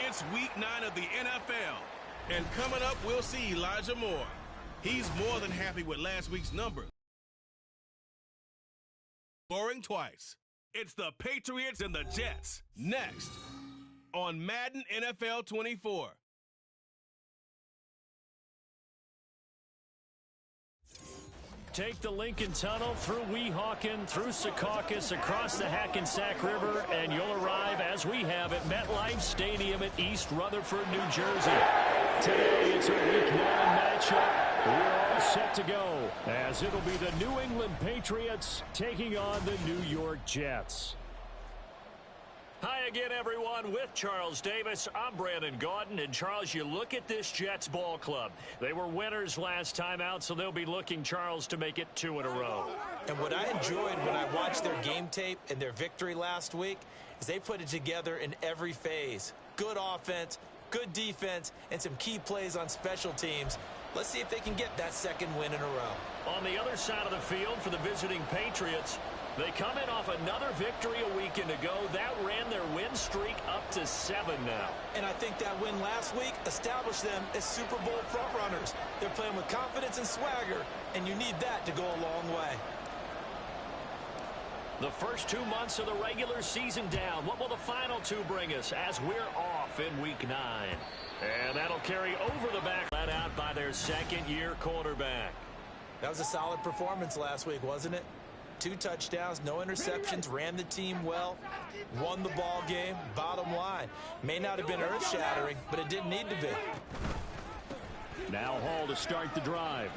It's Week 9 of the NFL. And coming up, we'll see Elijah Moore. He's more than happy with last week's numbers. Scoring twice. It's the Patriots and the Jets. Next on Madden NFL 24. Take the Lincoln Tunnel through Weehawken, through Secaucus, across the Hackensack River, and you'll arrive, as we have, at MetLife Stadium at East Rutherford, New Jersey. Today, it's a Week 9 matchup. We're all set to go, as it'll be the New England Patriots taking on the New York Jets. Hi again, everyone. With Charles Davis, I'm Brandon Gaudin. And, Charles, you look at this Jets ball club. They were winners last time out, so they'll be looking, Charles, to make it 2 in a row. And what I enjoyed when I watched their game tape and their victory last week is they put it together in every phase. Good offense, good defense, and some key plays on special teams. Let's see if they can get that second win in a row. On the other side of the field for the visiting Patriots, they come in off another victory a weekend ago. That ran their win streak up to 7 now. And I think that win last week established them as Super Bowl frontrunners. They're playing with confidence and swagger, and you need that to go a long way. The first 2 months of the regular season down. What will the final 2 bring us as we're off in Week 9? And that'll carry over the back. Let out by their second-year quarterback. That was a solid performance last week, wasn't it? 2 touchdowns, no interceptions, ran the team well, won the ball game. Bottom line, may not have been earth-shattering, but it didn't need to be. Now Hall to start the drive.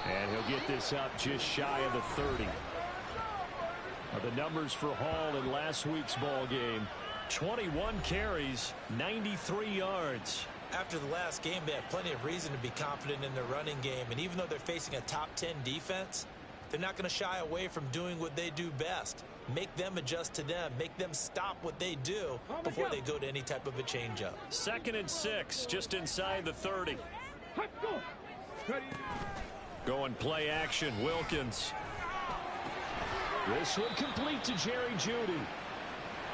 And he'll get this up just shy of the 30. The numbers for Hall in last week's ball game: 21 carries, 93 yards. After the last game, they have plenty of reason to be confident in their running game, and even though they're facing a top 10 defense, they're not going to shy away from doing what they do best. Make them adjust to them. Make them stop what they do before they go to any type of a changeup. 2nd and 6, just inside the 30. Going play action, Wilkins. This one complete to Jerry Jeudy.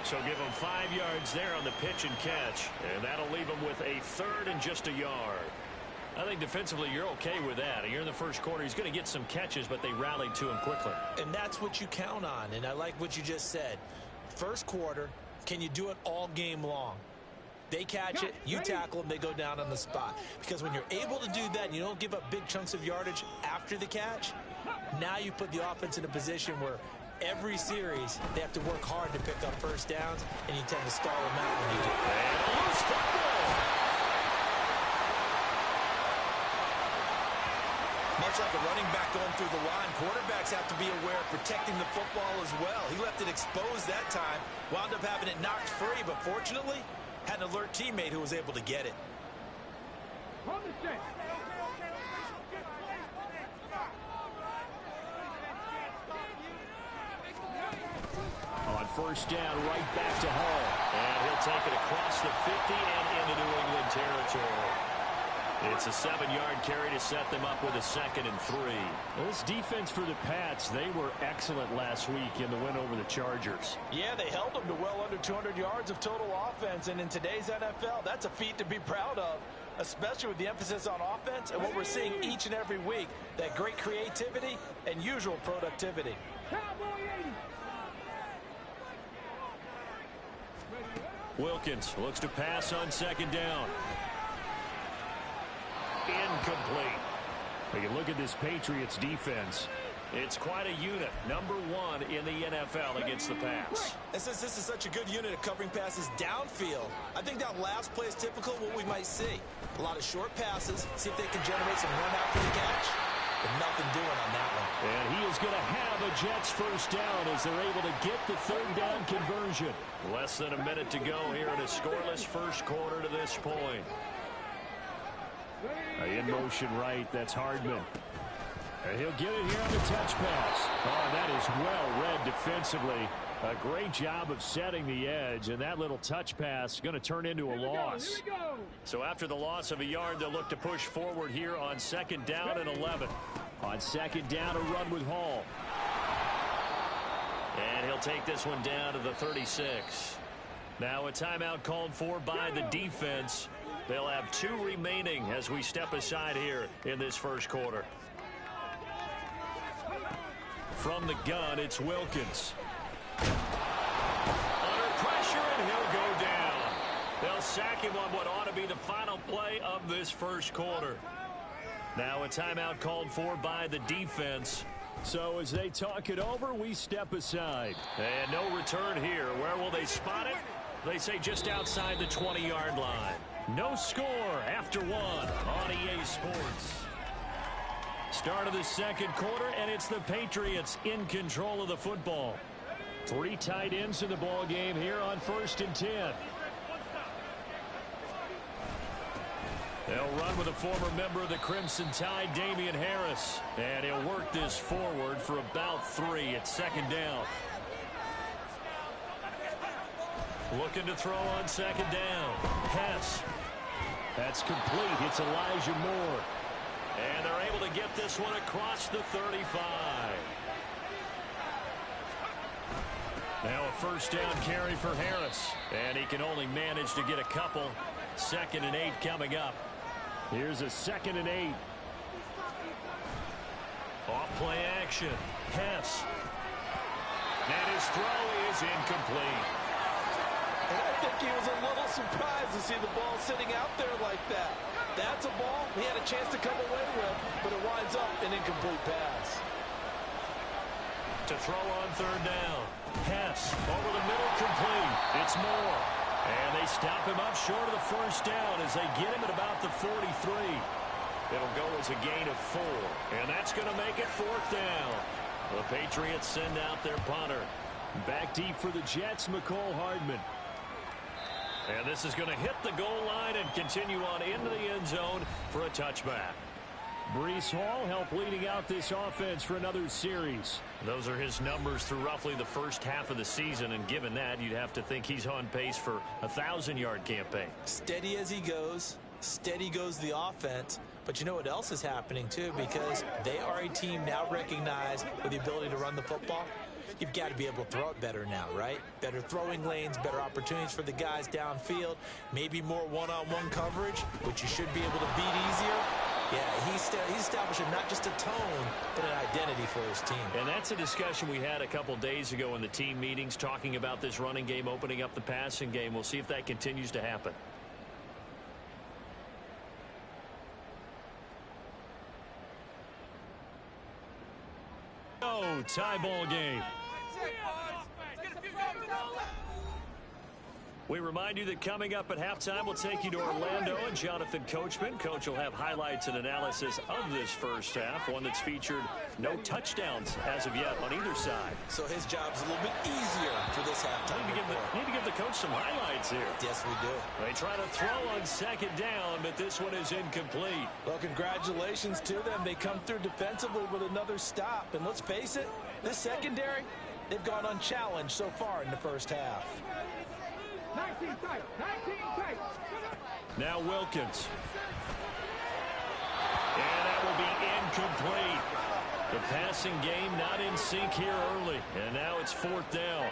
So give him 5 yards there on the pitch and catch, and that'll leave him with a 3rd and just a yard. I think defensively you're okay with that. You're in the first quarter. He's going to get some catches, but they rallied to him quickly. And that's what you count on, and I like what you just said. First quarter, can you do it all game long? They catch it, you tackle them, they go down on the spot. Because when you're able to do that and you don't give up big chunks of yardage after the catch, now you put the offense in a position where every series they have to work hard to pick up first downs, and you tend to stall them out when you do. And a loose football. Much like a running back going through the line, quarterbacks have to be aware of protecting the football as well. He left it exposed that time, wound up having it knocked free, but fortunately, had an alert teammate who was able to get it. On first down, right back to Hall. And he'll take it across the 50 and into New England territory. It's a 7-yard carry to set them up with a 2nd and 3. Well, this defense for the Pats, they were excellent last week in the win over the Chargers. Yeah, they held them to well under 200 yards of total offense, and in today's NFL, that's a feat to be proud of, especially with the emphasis on offense and what we're seeing each and every week, that great creativity and usual productivity. Wilkins looks to pass on 2nd down. Incomplete. We can look at this Patriots defense. It's quite a unit. Number 1 in the NFL against the pass. And since this is such a good unit of covering passes downfield, I think that last play is typical of what we might see. A lot of short passes, see if they can generate some run after the catch. But nothing doing on that one. And he is going to have a Jets first down as they're able to get the 3rd down conversion. Less than a minute to go here in a scoreless first quarter to this point. In motion right, that's Hardman. And he'll get it here on the touch pass. Oh, that is well read defensively. A great job of setting the edge, and that little touch pass going to turn into a loss. So after the loss of a yard, they'll look to push forward here on 2nd down and 11. On 2nd down, a run with Hall. And he'll take this one down to the 36. Now a timeout called for by the defense. They'll have 2 remaining as we step aside here in this first quarter. From the gun, it's Wilkins. Under pressure, and he'll go down. They'll sack him on what ought to be the final play of this first quarter. Now a timeout called for by the defense. So as they talk it over, we step aside. And no return here. Where will they spot it? They say just outside the 20-yard line. No score after 1 on EA Sports. Start of the second quarter, and it's the Patriots in control of the football. 3 tight ends in the ball game here on 1st and 10. They'll run with a former member of the Crimson Tide, Damian Harris. And he'll work this forward for about 3 at 2nd down. Looking to throw on 2nd down. Hess. That's complete. It's Elijah Moore. And they're able to get this one across the 35. Now a 1st down carry for Harris. And he can only manage to get a couple. 2nd and 8 coming up. Here's a 2nd and 8. Off play action. Hess. And his throw is incomplete. And I think he was a little surprised to see the ball sitting out there like that. That's a ball he had a chance to come away with, but it winds up an incomplete pass. To throw on 3rd down. Hess over the middle, complete. It's Moore. And they stop him up short of the 1st down as they get him at about the 43. It'll go as a gain of 4. And that's going to make it 4th down. The Patriots send out their punter. Back deep for the Jets, McCole Hardman. And this is going to hit the goal line and continue on into the end zone for a touchback. Breece Hall helped leading out this offense for another series. Those are his numbers through roughly the first half of the season, and given that, you'd have to think he's on pace for a 1,000-yard campaign. Steady as he goes, steady goes the offense. But you know what else is happening, too, because they are a team now recognized with the ability to run the football. You've got to be able to throw it better now, right? Better throwing lanes, better opportunities for the guys downfield, maybe more one-on-one coverage, which you should be able to beat easier. Yeah, he's establishing not just a tone, but an identity for his team. And that's a discussion we had a couple days ago in the team meetings, talking about this running game, opening up the passing game. We'll see if that continues to happen. Oh, tie ball game. We remind you that coming up at halftime, we'll take you to Orlando and Jonathan Coachman. Coach will have highlights and analysis of this first half, one that's featured no touchdowns as of yet on either side. So his job's a little bit easier for this halftime. Need to give the coach some highlights here. Yes, we do. They try to throw on 2nd down, but this one is incomplete. Well, congratulations to them. They come through defensively with another stop. And let's face it, this secondary, they've gone unchallenged so far in the first half. 19 tight. Now Wilkins. And that will be incomplete. The passing game not in sync here early. And now it's 4th down.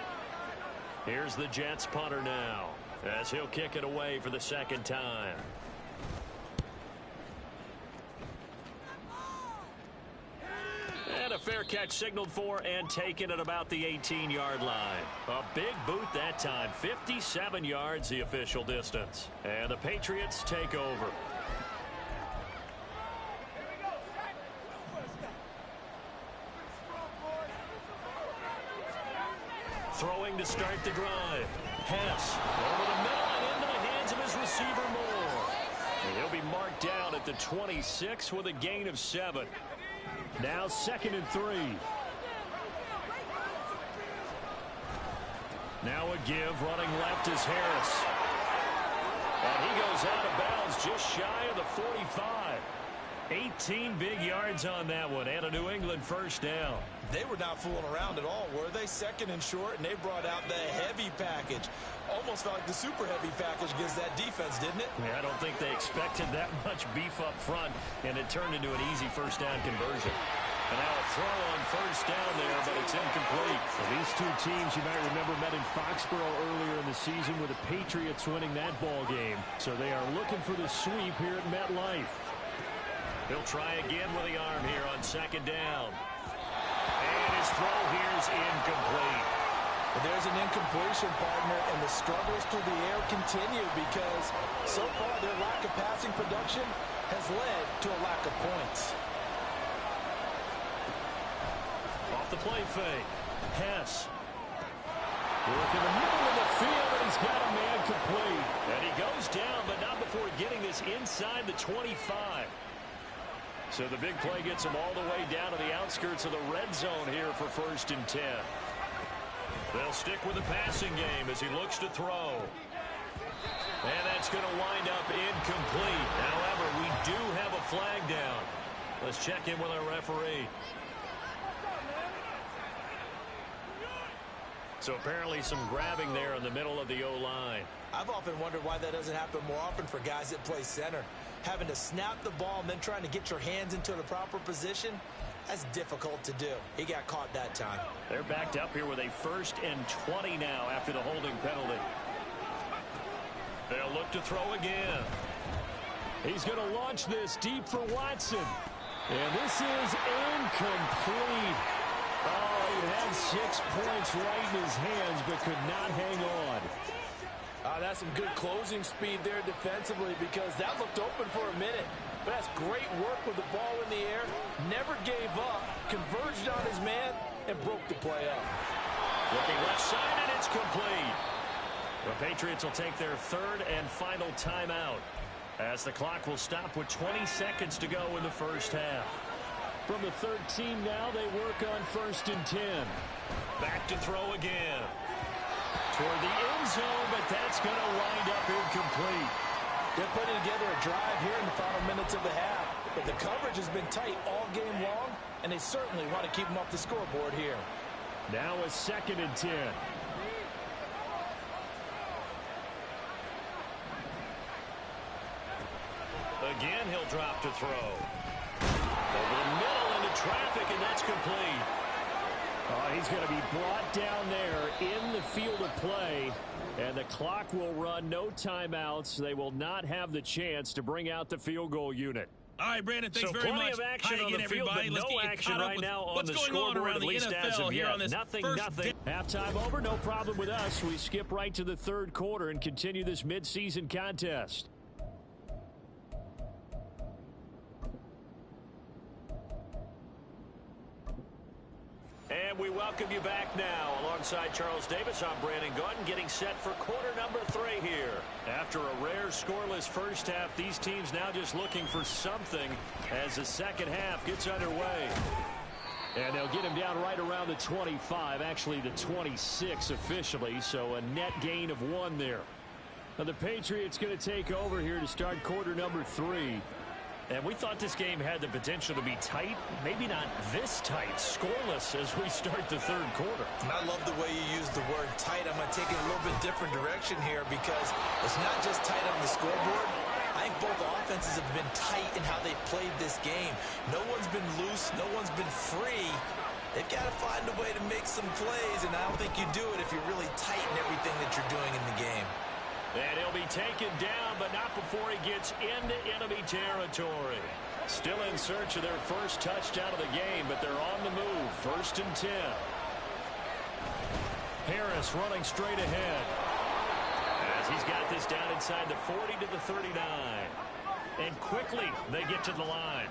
Here's the Jets punter now, as he'll kick it away for the 2nd time. And a fair catch signaled for and taken at about the 18-yard line. A big boot that time. 57 yards the official distance. And the Patriots take over. Throwing to start the drive. Hess over the middle and into the hands of his receiver Moore. And he'll be marked down at the 26 with a gain of 7. Now 2nd and 3. Now a give. Running left is Harris. And he goes out of bounds just shy of the 45. 18 big yards on that one, and a New England 1st down. They were not fooling around at all, were they? 2nd and short, and they brought out the heavy package. Almost felt like the super heavy package against that defense, didn't it? Yeah, I don't think they expected that much beef up front, and it turned into an easy 1st down conversion. And now a throw on first down there, but it's incomplete. So these two teams, you might remember, met in Foxborough earlier in the season with the Patriots winning that ball game. So they are looking for the sweep here at MetLife. He'll try again with the arm here on second down. And his throw here is incomplete. But there's an incompletion, partner, and the struggles through the air continue because so far their lack of passing production has led to a lack of points. Off the play fake. Hess. Work in the middle of the field, and he's got a man complete. And he goes down, but not before getting this inside the 25. So the big play gets him all the way down to the outskirts of the red zone here for 1st and 10. They'll stick with the passing game as he looks to throw. And that's going to wind up incomplete. However, we do have a flag down. Let's check in with our referee. So apparently some grabbing there in the middle of the O-line. I've often wondered why that doesn't happen more often for guys that play center. Having to snap the ball and then trying to get your hands into the proper position, that's difficult to do. He got caught that time. They're backed up here with a 1st and 20 now after the holding penalty. They'll look to throw again. He's going to launch this deep for Watson. And this is incomplete. Oh, he had 6 points right in his hands, but could not hang on. That's some good closing speed there defensively because that looked open for a minute. But that's great work with the ball in the air. Never gave up, converged on his man, and broke the play up. Looking left side, and it's complete. The Patriots will take their 3rd and final timeout as the clock will stop with 20 seconds to go in the first half. From the 13 now, they work on 1st and 10. Back to throw again. Toward the end zone, but that's going to wind up incomplete. They're putting together a drive here in the final minutes of the half. But the coverage has been tight all game long, and they certainly want to keep them off the scoreboard here. Now a 2nd and 10. Again, he'll drop to throw. Over the middle into traffic, and that's complete. He's going to be brought down there in the field of play, and the clock will run. No timeouts. They will not have the chance to bring out the field goal unit. All right, Brandon, thanks so very plenty much. of action on the field, but no action right now on the scoreboard, at least as of yet. Nothing. Halftime over, no problem with us. We skip right to the 3rd quarter and continue this midseason contest. And we welcome you back now. Alongside Charles Davis, I'm Brandon Gautin, getting set for quarter number 3 here. After a rare scoreless first half, these teams now just looking for something as the second half gets underway. And they'll get him down right around the 25, actually the 26 officially, so a net gain of 1 there. Now the Patriots going to take over here to start quarter number 3. And we thought this game had the potential to be tight, maybe not this tight, scoreless as we start the 3rd quarter. And I love the way you use the word tight. I'm going to take it a little bit different direction here because it's not just tight on the scoreboard. I think both offenses have been tight in how they've played this game. No one's been loose. No one's been free. They've got to find a way to make some plays, and I don't think you do it if you're really tight in everything that you're doing in the game. And he'll be taken down, but not before he gets into enemy territory. Still in search of their first touchdown of the game, but they're on the move. 1st and 10. Harris running straight ahead. As he's got this down inside the 40 to the 39. And quickly they get to the line.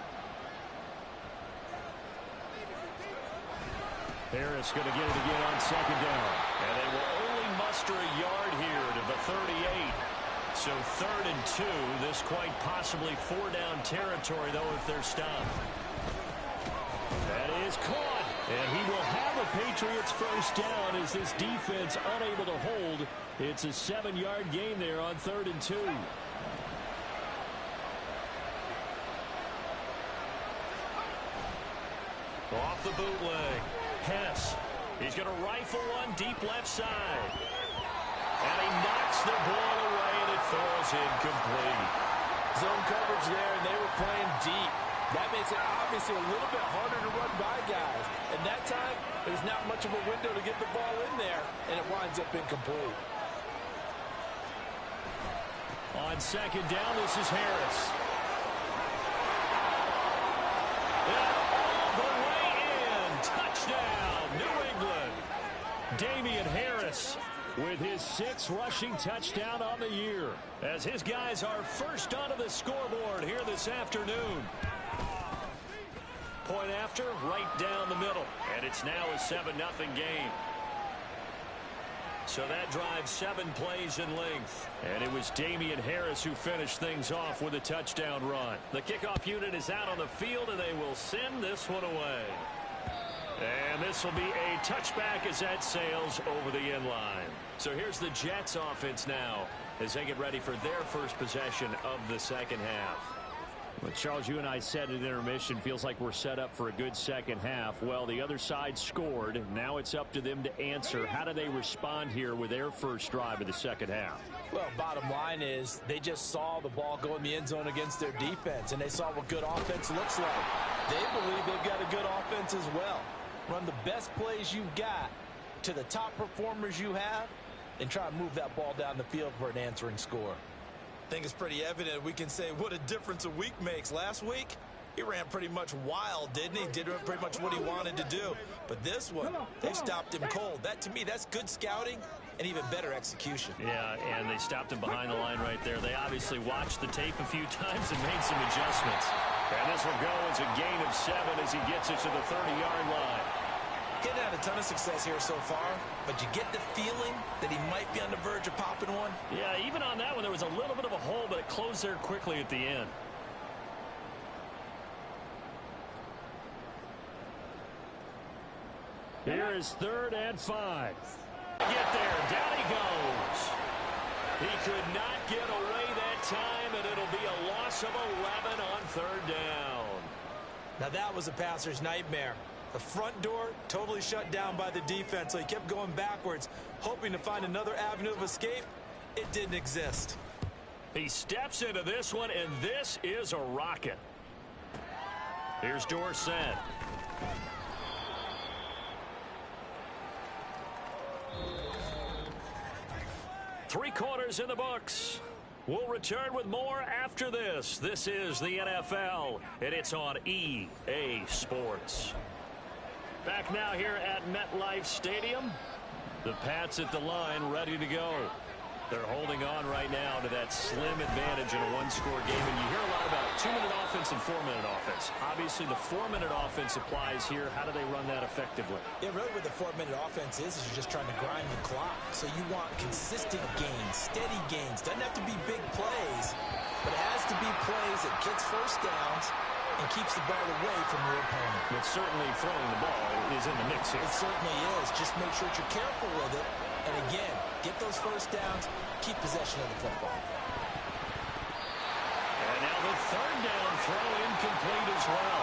Harris going to get it again on 2nd down. And they will only muster a yard here to the 38. So 3rd and 2. This quite possibly 4-down territory, though, if they're stopped. That is caught. And he will have a Patriots first down as this defense unable to hold. It's a 7-yard gain there on 3rd and 2. Off the bootleg. Hess. He's going to rifle one deep left side. And he knocks the ball away, and it falls incomplete. Zone coverage there, and they were playing deep. That makes it obvious obviously a little bit harder to run by guys. And that time, there's not much of a window to get the ball in there, and it winds up incomplete. On second down, this is Harris. And all the way in. Touchdown, New England. Damian Harris with his 6th rushing touchdown on the year, as his guys are first onto the scoreboard here this afternoon. Point after, right down the middle. And it's now a 7-0 game. So that drives 7 plays in length. And it was Damian Harris who finished things off with a touchdown run. The kickoff unit is out on the field, and they will send this one away. And this will be a touchback as that sails over the end line. So here's the Jets offense now as they get ready for their first possession of the second half. Well, Charles, you and I said at intermission, feels like we're set up for a good second half. Well, the other side scored. Now it's up to them to answer. How do they respond here with their first drive of the second half? Well, bottom line is they just saw the ball go in the end zone against their defense, and they saw what good offense looks like. They believe they've got a good offense as well. Run the best plays you've got to the top performers you have, and try to move that ball down the field for an answering score. I think it's pretty evident we can say what a difference a week makes. Last week, he ran pretty much wild, didn't he? Did pretty much what he wanted to do. But this one, they stopped him cold. That, to me, that's good scouting and even better execution. Yeah, and they stopped him behind the line right there. They obviously watched the tape a few times and made some adjustments. And this will go as a gain of 7 as he gets it to the 30-yard line. Getting had a ton of success here so far, but you get the feeling that he might be on the verge of popping one. Yeah, even on that one, there was a little bit of a hole, but it closed there quickly at the end. Here is 3rd and 5. Get there. Down he goes. He could not get away that time, and it'll be a loss of 11 on 3rd down. Now that was a passer's nightmare. The front door totally shut down by the defense, so he kept going backwards, hoping to find another avenue of escape. It didn't exist. He steps into this one, and this is a rocket. Here's Dorsett. 3 quarters in the books. We'll return with more after this. This is the NFL, and it's on EA Sports. Back now here at MetLife Stadium. The Pats at the line, ready to go. They're holding on right now to that slim advantage in a 1-score game. And you hear a lot about 2-minute offense and 4-minute offense. Obviously, the 4-minute offense applies here. How do they run that effectively? Yeah, really what the 4-minute offense is you're just trying to grind the clock. So you want consistent gains, steady gains. Doesn't have to be big plays, but it has to be plays that gets first downs and keeps the ball away from your opponent. But certainly throwing the ball is in the mix here. It certainly is. Just make sure that you're careful with it. And again, get those first downs, keep possession of the football. And now the 3rd down throw incomplete as well.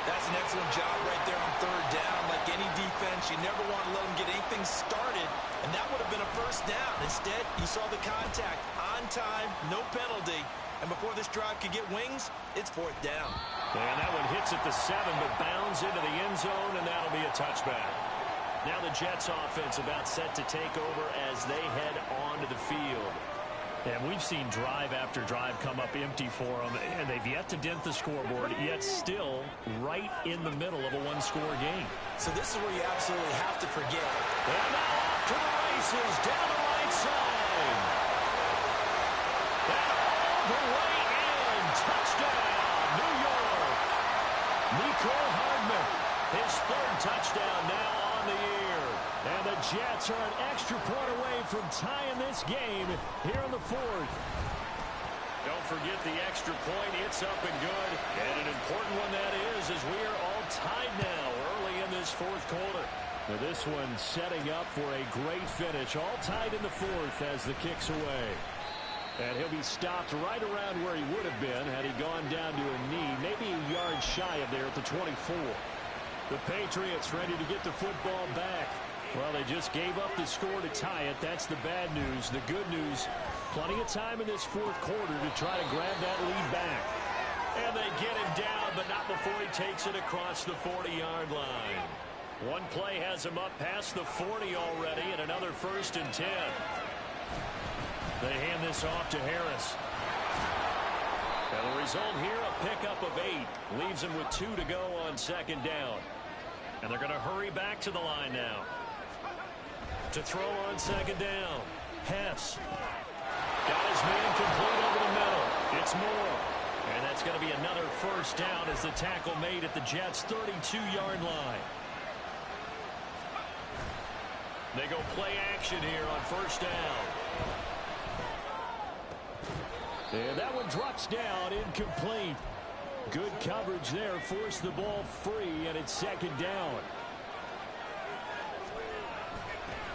That's an excellent job right there on 3rd down. Like any defense, you never want to let them get anything started, and that would have been a first down. Instead, you saw the contact on time, no penalty, and before this drive could get wings, it's 4th down. And that one hits at the 7, but bounds into the end zone, and that'll be a touchback. Now the Jets offense about set to take over as they head onto the field. And we've seen drive after drive come up empty for them, and they've yet to dent the scoreboard, yet still right in the middle of a 1-score game. So this is where you absolutely have to forget. And now off to the races, down the right side. And all the way in. Touchdown, New York. Nicole Hardman, his 3rd touchdown now on the year. And the Jets are an extra point away from tying this game here in the 4th. Don't forget the extra point. It's up and good. And an important one that is, as we are all tied now early in this 4th quarter. Now this one setting up for a great finish. All tied in the 4th as the kick's away. And he'll be stopped right around where he would have been had he gone down to a knee, maybe a yard shy of there at the 24. The Patriots ready to get the football back. Well, they just gave up the score to tie it. That's the bad news. The good news, plenty of time in this 4th quarter to try to grab that lead back. And they get him down, but not before he takes it across the 40-yard line. One play has him up past the 40 already, and another 1st and 10. They hand this off to Harris. And the result here, a pickup of 8. Leaves him with 2 to go on 2nd down. And they're going to hurry back to the line now. To throw on 2nd down. Hess. Got his man complete over the middle. It's Moore. And that's going to be another 1st down as the tackle made at the Jets' 32-yard line. They go play action here on 1st down. And that one drops down, incomplete. Good coverage there, forced the ball free, and it's 2nd down.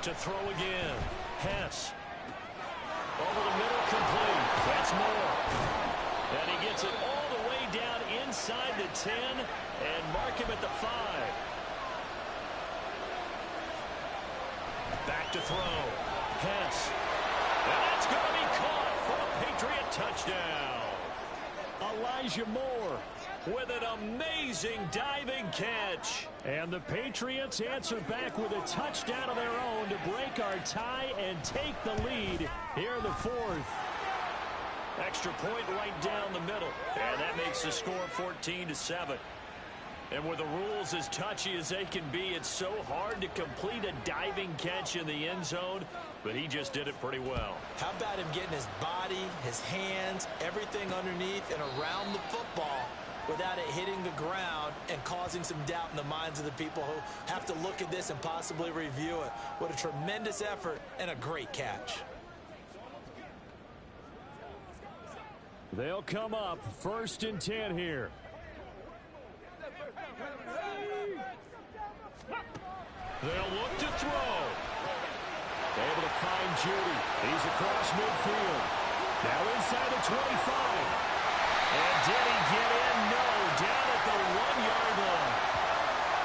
To throw again, Hess. Over the middle, complete. That's Moore. And he gets it all the way down inside the 10 and mark him at the 5. Back to throw. Hess. And that's going to be caught for a Patriot touchdown. Elijah Moore with an amazing diving catch. And the Patriots answer back with a touchdown of their own to break our tie and take the lead here in the 4th. Extra point right down the middle. And that makes the score 14-7. And with the rules as touchy as they can be, it's so hard to complete a diving catch in the end zone, but he just did it pretty well. How about him getting his body, his hands, everything underneath and around the football without it hitting the ground and causing some doubt in the minds of the people who have to look at this and possibly review it. What a tremendous effort and a great catch. They'll come up 1st and 10 here. They'll look to throw. Able to find Judy. He's across midfield. Now inside the 25. And did he get in? No. Down at the 1-yard line.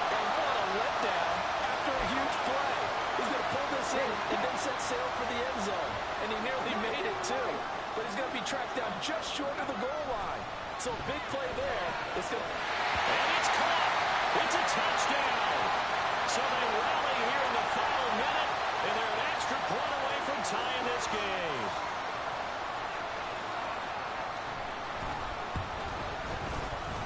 And what a letdown after a huge play. He's going to pull this in and then set sail for the end zone. And he nearly made it, too. But he's going to be tracked down just short of the goal line. So big play there. And it's caught. It's a touchdown. So they rally here in the final minute, and they're an extra point away from tying this game.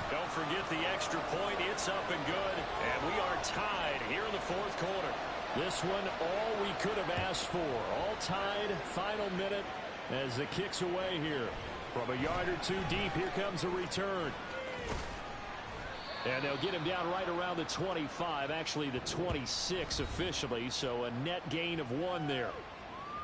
Don't forget the extra point. It's up and good, and we are tied here in the 4th quarter. This one, all we could have asked for. All tied, final minute, as the kick's away here. From a yard or 2 deep, here comes a return. And they'll get him down right around the 25, actually the 26 officially, so a net gain of 1 there.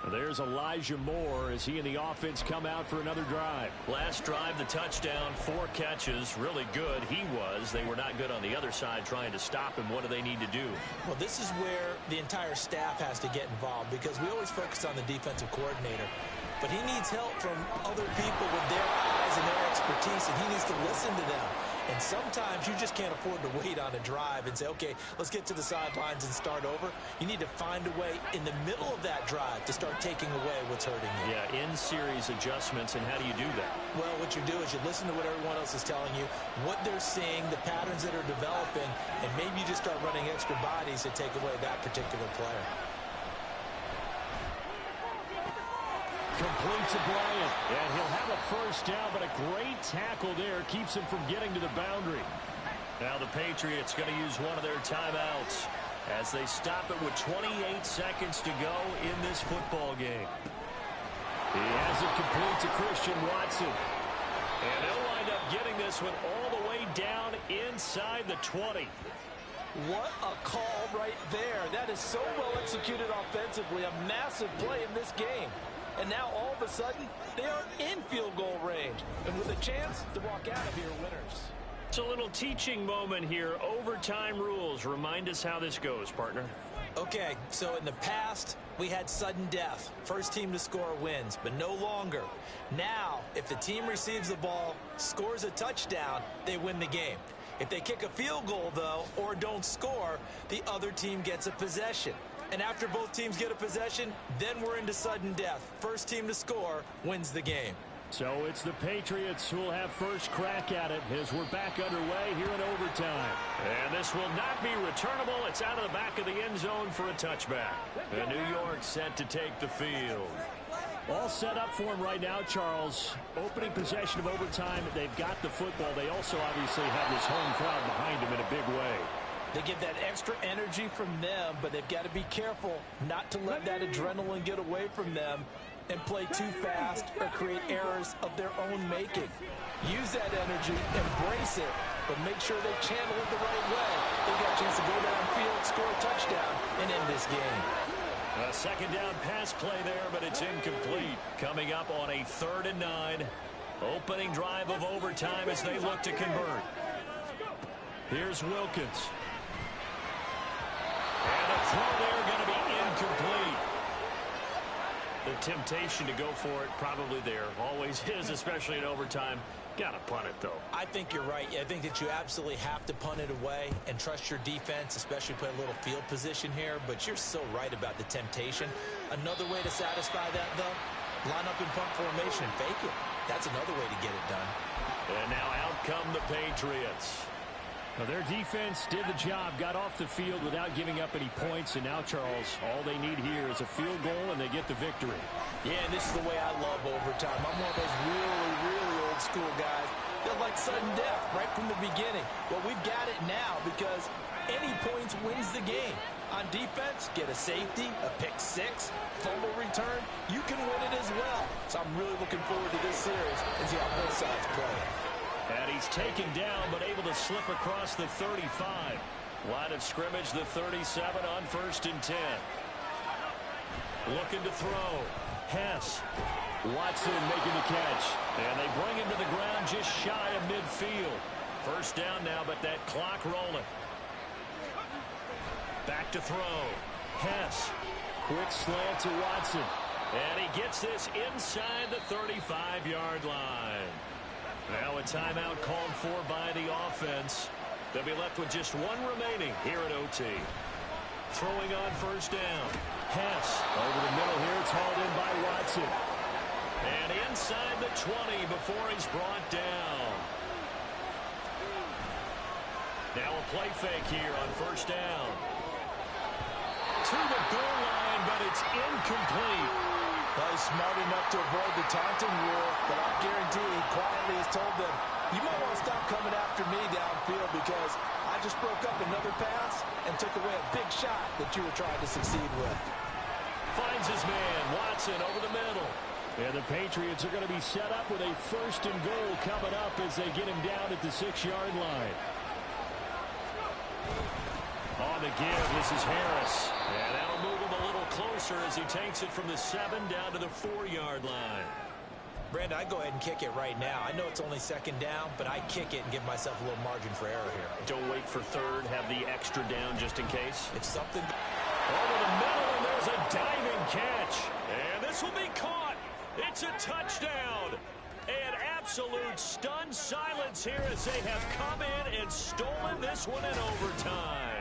There's Elijah Moore as he and the offense come out for another drive. Last drive, the touchdown, 4 catches, really good. He was. They were not good on the other side trying to stop him. What do they need to do? Well, this is where the entire staff has to get involved because we always focus on the defensive coordinator. But he needs help from other people with their eyes and their expertise, and he needs to listen to them. And sometimes you just can't afford to wait on a drive and say, okay, let's get to the sidelines and start over. You need to find a way in the middle of that drive to start taking away what's hurting you. Yeah, in-series adjustments, and how do you do that? Well, what you do is you listen to what everyone else is telling you, what they're seeing, the patterns that are developing, and maybe you just start running extra bodies to take away that particular player. Complete to Bryant, and he'll have a 1st down, but a great tackle there keeps him from getting to the boundary. Now the Patriots going to use one of their timeouts as they stop it with 28 seconds to go in this football game. He has it complete to Christian Watson, and they'll wind up getting this one all the way down inside the 20. What a call right there. That is so well executed offensively, a massive play in this game. And now, all of a sudden, they are in field goal range. And with a chance to walk out of here winners. It's a little teaching moment here. Overtime rules. Remind us how this goes, partner. Okay, so in the past, we had sudden death. First team to score wins, but no longer. Now, if the team receives the ball, scores a touchdown, they win the game. If they kick a field goal, though, or don't score, the other team gets a possession. And after both teams get a possession, then we're into sudden death. First team to score wins the game. So it's the Patriots who will have first crack at it as we're back underway here in overtime. And this will not be returnable. It's out of the back of the end zone for a touchback. And New York set to take the field. All set up for him right now, Charles. Opening possession of overtime. They've got the football. They also obviously have this home crowd behind them in a big way. They get that extra energy from them, but they've got to be careful not to let that adrenaline get away from them and play too fast or create errors of their own making. Use that energy, embrace it, but make sure they channel it the right way. They've got a chance to go downfield, score a touchdown, and end this game. A second down pass play there, but it's incomplete. Coming up on a 3rd and 9. Opening drive of overtime as they look to convert. Here's Wilkins. And the throw there going to be incomplete. The temptation to go for it probably there. Always is, especially in overtime. Got to punt it, though. I think you're right. I think that you absolutely have to punt it away and trust your defense, especially play a little field position here. But you're so right about the temptation. Another way to satisfy that, though, line up in punt formation and fake it. That's another way to get it done. And now out come the Patriots. Well, their defense did the job, got off the field without giving up any points, and now, Charles, all they need here is a field goal, and they get the victory. Yeah, and this is the way I love overtime. I'm one of those really, really old-school guys that like sudden death right from the beginning. Well, we've got it now because any points wins the game. On defense, get a safety, a pick six, fumble return, you can win it as well. So I'm really looking forward to this series and see how both sides play. And he's taken down, but able to slip across the 35. Line of scrimmage, the 37 on 1st and 10. Looking to throw. Hess. Watson making the catch. And they bring him to the ground just shy of midfield. First down now, but that clock rolling. Back to throw. Hess. Quick slant to Watson. And he gets this inside the 35-yard line. Now a timeout called for by the offense. They'll be left with just one remaining here at OT. Throwing on first down. Hess over the middle here. It's hauled in by Watson. And inside the 20 before he's brought down. Now a play fake here on first down. To the goal line, but it's incomplete. Well, he's smart enough to avoid the taunting rule, but I guarantee he quietly has told them, you might want to stop coming after me downfield because I just broke up another pass and took away a big shot that you were trying to succeed with. Finds his man, Watson, over the middle. And the Patriots are going to be set up with a 1st and goal coming up as they get him down at the 6-yard line. On the give, this is Harris. And that'll move him a little closer as he takes it from the 7 down to the 4-yard line. Brandon, I go ahead and kick it right now. I know it's only 2nd down, but I kick it and give myself a little margin for error here. Don't wait for 3rd. Have the extra down just in case. If something... Over the middle, and there's a diving catch. And this will be caught. It's a touchdown. And absolute stunned silence here as they have come in and stolen this one in overtime.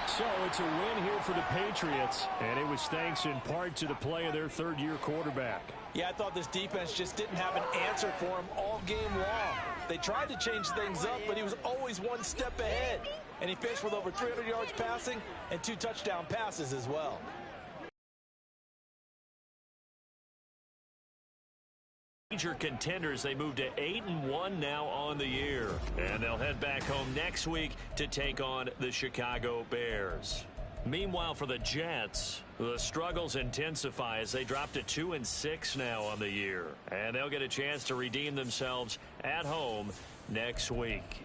So it's a win here for the Patriots, and it was thanks in part to the play of their 3rd-year quarterback. Yeah, I thought this defense just didn't have an answer for him all game long. They tried to change things up, but he was always one step ahead. And he finished with over 300 yards passing and 2 touchdown passes as well. Major contenders, they move to 8-1 now on the year. And they'll head back home next week to take on the Chicago Bears. Meanwhile, for the Jets, the struggles intensify as they drop to 2-6 now on the year. And they'll get a chance to redeem themselves at home next week.